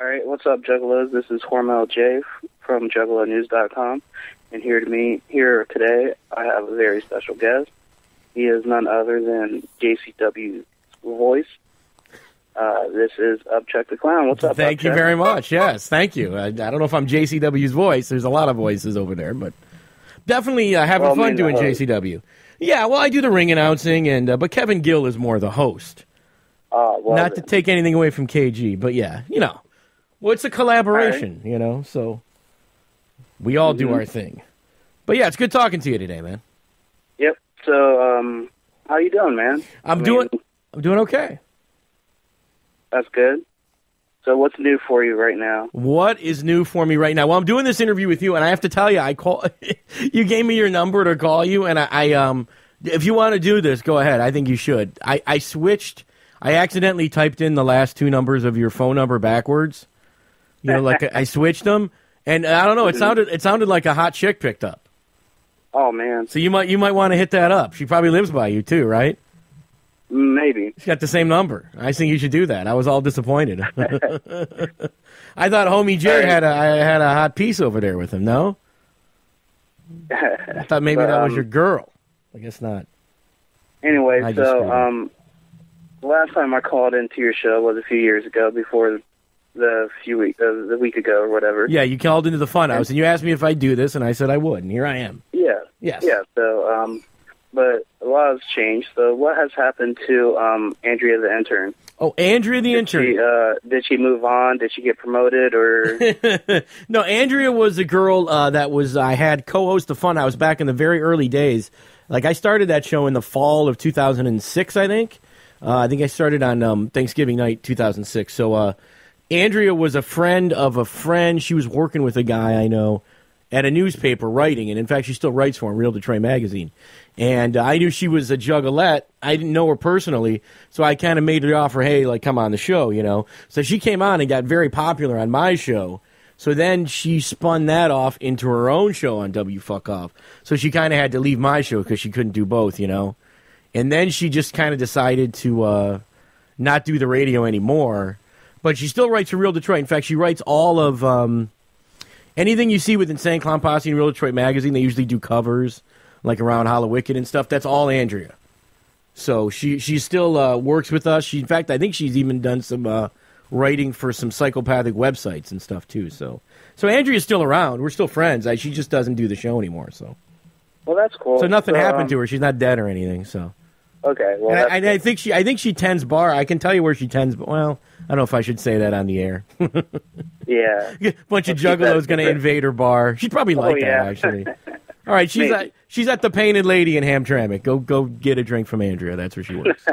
All right, what's up, Juggalos? This is Hormel J from Juggalonews.com, and here today, I have a very special guest. He is none other than JCW's voice. This is Upchuck the Clown. What's up, Thank Upchuck? you very much. Yes, thank you. I don't know if I'm JCW's voice. There's a lot of voices over there, but definitely having fun doing JCW. Yeah, well, I do the ring announcing, and but Kevin Gill is more the host. Not to take anything away from KG, but yeah, well, it's a collaboration, so we all do our thing. But yeah, it's good talking to you today, man. Yep. So, how you doing, man? I'm doing okay. That's good. So what's new for you right now? What is new for me right now? Well, I'm doing this interview with you, and I have to tell you, you gave me your number to call you, and I if you want to do this, go ahead. I think you should. I switched. I accidentally typed in the last two numbers of your phone number backwards. I switched them, and I don't know. It sounded like a hot chick picked up. Oh man! So you might want to hit that up. She probably lives by you too, right? Maybe. She's got the same number. I think you should do that. I was all disappointed. I thought Homie Jay had a hot piece over there with him. No, I thought maybe that was your girl. I guess not. Anyway, the last time I called into your show was a few years ago, before the week ago or whatever. Yeah, you called into the Funhouse and you asked me if I'd do this, and I said I would, and here I am. Yeah. Yes. Yeah. So, but a lot has changed. So, what has happened to Andrea the intern? Oh, Andrea the intern. Did she move on? Did she get promoted? Or no? Andrea was the girl that I had co-host the Funhouse back in the very early days. Like I started that show in the fall of 2006, I think. I think I started on Thanksgiving night 2006. So Andrea was a friend of a friend. She was working with a guy I know at a newspaper writing, and in fact, she still writes for him, Real Detroit Magazine. And I knew she was a juggalette. I didn't know her personally, so I kind of made her offer, hey, come on the show, So she came on and got very popular on my show. So then she spun that off into her own show on W Fuck Off. So she kind of had to leave my show because she couldn't do both, And then she just kind of decided to not do the radio anymore. But she still writes for Real Detroit. In fact, she writes all of anything you see with Insane Clown Posse and Real Detroit Magazine. They usually do covers, like around Hallowicked and stuff. That's all Andrea. So she still works with us. In fact, I think she's even done some writing for some Psychopathic websites and stuff, too. So Andrea's still around. We're still friends. She just doesn't do the show anymore, so. Well, that's cool. So nothing happened to her. She's not dead or anything. So. Okay. Well, and I think she tends bar. I can tell you where she tends. Well, I don't know if I should say that on the air. Yeah. A bunch of juggalos going to invade her bar. She'd probably like that, actually. All right, she's at the Painted Lady in Hamtramck. Go get a drink from Andrea. That's where she works.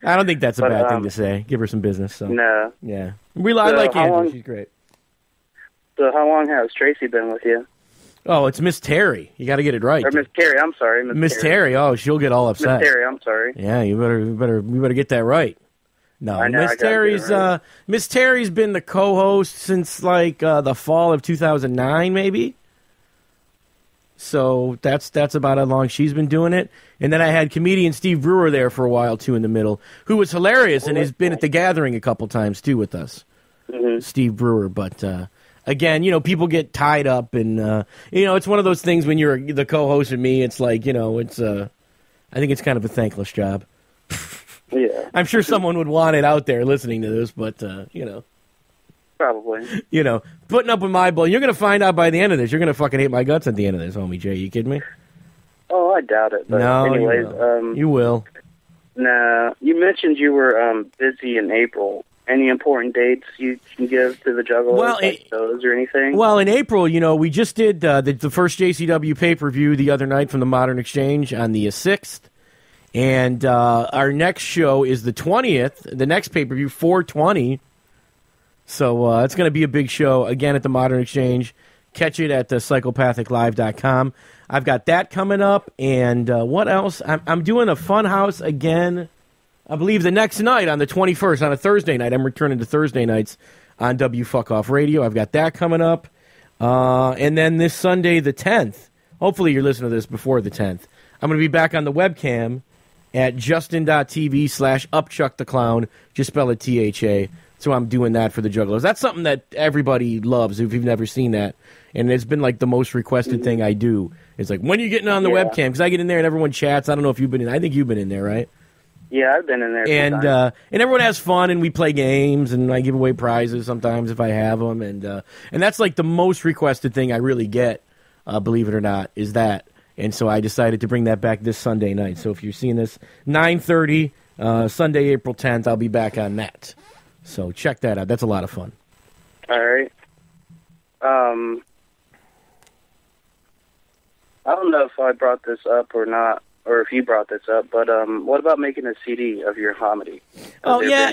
I don't think that's a bad thing to say. Give her some business. So. No. Yeah. I like Andrea. She's great. So how long has Tracy been with you? Oh, it's Miss Terry. You got to get it right. Or Miss Terry, I'm sorry. Miss Terry. Oh, she'll get all upset. Miss Terry, I'm sorry. Yeah, you better get that right. No, Miss Terry's right. Miss Terry's been the co-host since the fall of 2009, maybe. So that's about how long she's been doing it. And then I had comedian Steve Brewer there for a while too in the middle, who was hilarious and has been at the Gathering a couple times too with us. Mm-hmm. Steve Brewer, but. Again, people get tied up, and it's one of those things when you're the co-host with me. It's like it's I think it's kind of a thankless job. Yeah, I'm sure someone would want it out there listening to this, but probably. Putting up with my bull. You're gonna find out by the end of this. You're gonna fucking hate my guts at the end of this, homie Jay. You kidding me? Oh, I doubt it. But no, anyways, you will. Nah, you mentioned you were busy in April. Any important dates you can give to the Juggalos, well, those or anything? Well, in April, we just did the first JCW pay-per-view the other night from the Modern Exchange on the 6th. And our next show is the 20th, the next pay-per-view, 4/20. So it's going to be a big show, again, at the Modern Exchange. Catch it at psychopathiclive.com. I've got that coming up. And what else? I'm doing a Funhouse again. I believe the next night on the 21st, on a Thursday night. I'm returning to Thursday nights on W Fuck Off Radio. I've got that coming up. And then this Sunday, the 10th, hopefully you're listening to this before the 10th, I'm going to be back on the webcam at justin.tv/UpchuckTheClown. Just spell it THA. So I'm doing that for the Juggalos. That's something that everybody loves if you've never seen that. And it's been like the most requested thing I do. It's like, when are you getting on the webcam? Because I get in there and everyone chats. I don't know if you've been in. I think you've been in there, right? Yeah, I've been in there. And everyone has fun, and we play games, and I give away prizes sometimes if I have them. And that's like the most requested thing I really get, believe it or not, is that. And so I decided to bring that back this Sunday night. So if you're seeing this, 9:30, Sunday, April 10th, I'll be back on that. So check that out. That's a lot of fun. All right. I don't know if I brought this up or not, or if you brought this up, but what about making a CD of your comedy? Oh, yeah.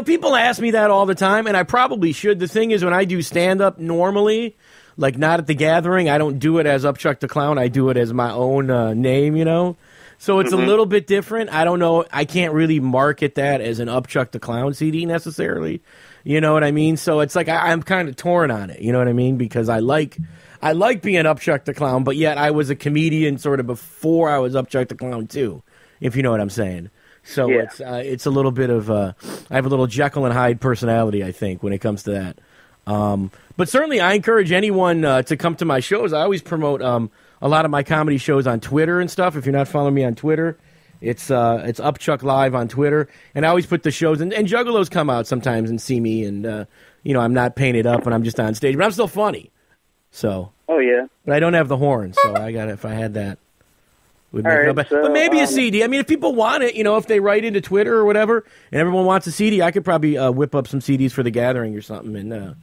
People ask me that all the time, and I probably should. The thing is, when I do stand-up normally, like not at the Gathering, I don't do it as Upchuck the Clown. I do it as my own name, So it's a little bit different. I don't know. I can't really market that as an Upchuck the Clown CD necessarily. You know what I mean? So it's like I'm kind of torn on it. You know what I mean? Because I like being Upchuck the Clown, but yet I was a comedian sort of before I was Upchuck the Clown too, if you know what I'm saying. So it's a little bit of I have a little Jekyll and Hyde personality, I think, when it comes to that. But certainly I encourage anyone to come to my shows. I always promote a lot of my comedy shows on Twitter and stuff. If you're not following me on Twitter, it's Upchuck Live on Twitter. And I always put the shows, and Juggalos come out sometimes and see me, and I'm not painted up and I'm just on stage, but I'm still funny. So. Oh yeah. But I don't have the horn, so if I had that. Would make All it right, up. But maybe a CD. I mean, if people want it, if they write into Twitter or whatever, and everyone wants a CD, I could probably whip up some CDs for the Gathering or something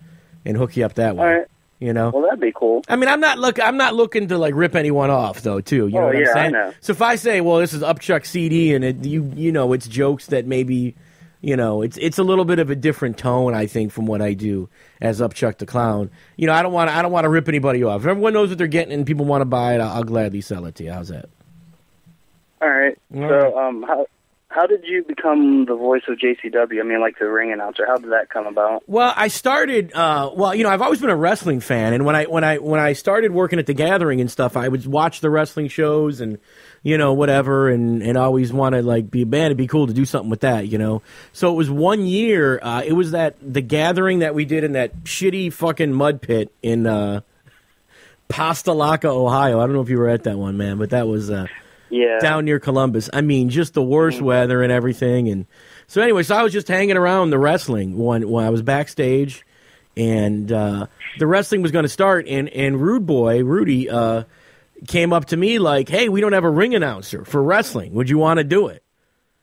and hook you up that way. All right. Well, that'd be cool. I mean, I'm not looking to like rip anyone off though, too. You know what I'm saying? I know. So if I say, well, this is Upchuck CD, and it's jokes that maybe, it's a little bit of a different tone, I think, from what I do as Upchuck the Clown. I don't want to rip anybody off. If everyone knows what they're getting and people want to buy it, I'll gladly sell it to you. How's that? All right. So, how did you become the voice of JCW? I mean, like the ring announcer. How did that come about? Well, I started. I've always been a wrestling fan, and when I started working at the Gathering and stuff, I would watch the wrestling shows and whatever, and always want to like be a band. It'd be cool to do something with that, So it was 1 year. It was the Gathering that we did in that shitty fucking mud pit in Pastalaka, Ohio. I don't know if you were at that one, man, but that was. Down near Columbus. I mean, just the worst weather and everything. And so anyway, I was just hanging around the wrestling when I was backstage, and the wrestling was going to start, and Rudy, came up to me like, hey, we don't have a ring announcer for wrestling. Would you want to do it?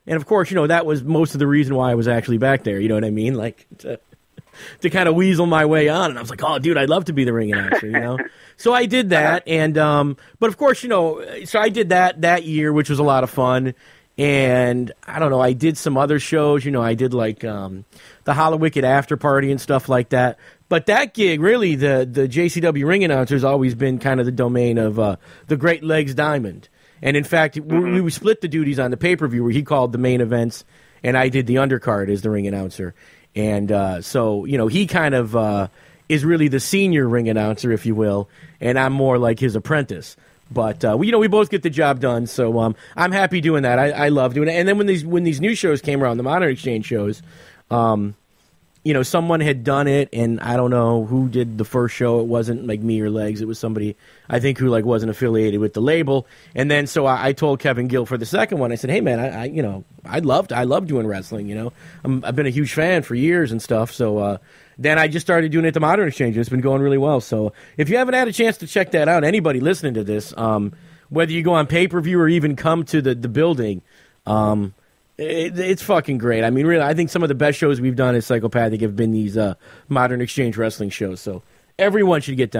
And of course, that was most of the reason why I was actually back there. You know what I mean? Like, to kind of weasel my way on. And I was like, oh, dude, I'd love to be the ring announcer, So I did that, and but of course, so I did that year, which was a lot of fun, and I don't know, I did some other shows, I did like the Hollowicked After Party and stuff like that. But that gig, really, the JCW ring announcer has always been kind of the domain of the Great Legs Diamond, and in fact, we split the duties on the pay-per-view where he called the main events, and I did the undercard as the ring announcer, and so he kind of is really the senior ring announcer, if you will, and I'm more like his apprentice. But we both get the job done, so I'm happy doing that. I love doing it. And then when these new shows came around, the Modern Exchange shows, someone had done it, and I don't know who did the first show. It wasn't like me or Legs. It was somebody, I think, who like wasn't affiliated with the label. And then so I told Kevin Gill for the second one. I said, hey man, I love doing wrestling. I've been a huge fan for years and stuff. So then I just started doing it at the Modern Exchange, and it's been going really well. So if you haven't had a chance to check that out, anybody listening to this, whether you go on pay-per-view or even come to the building, it's fucking great. I mean, really, I think some of the best shows we've done as Psychopathic have been these Modern Exchange wrestling shows. So everyone should get down.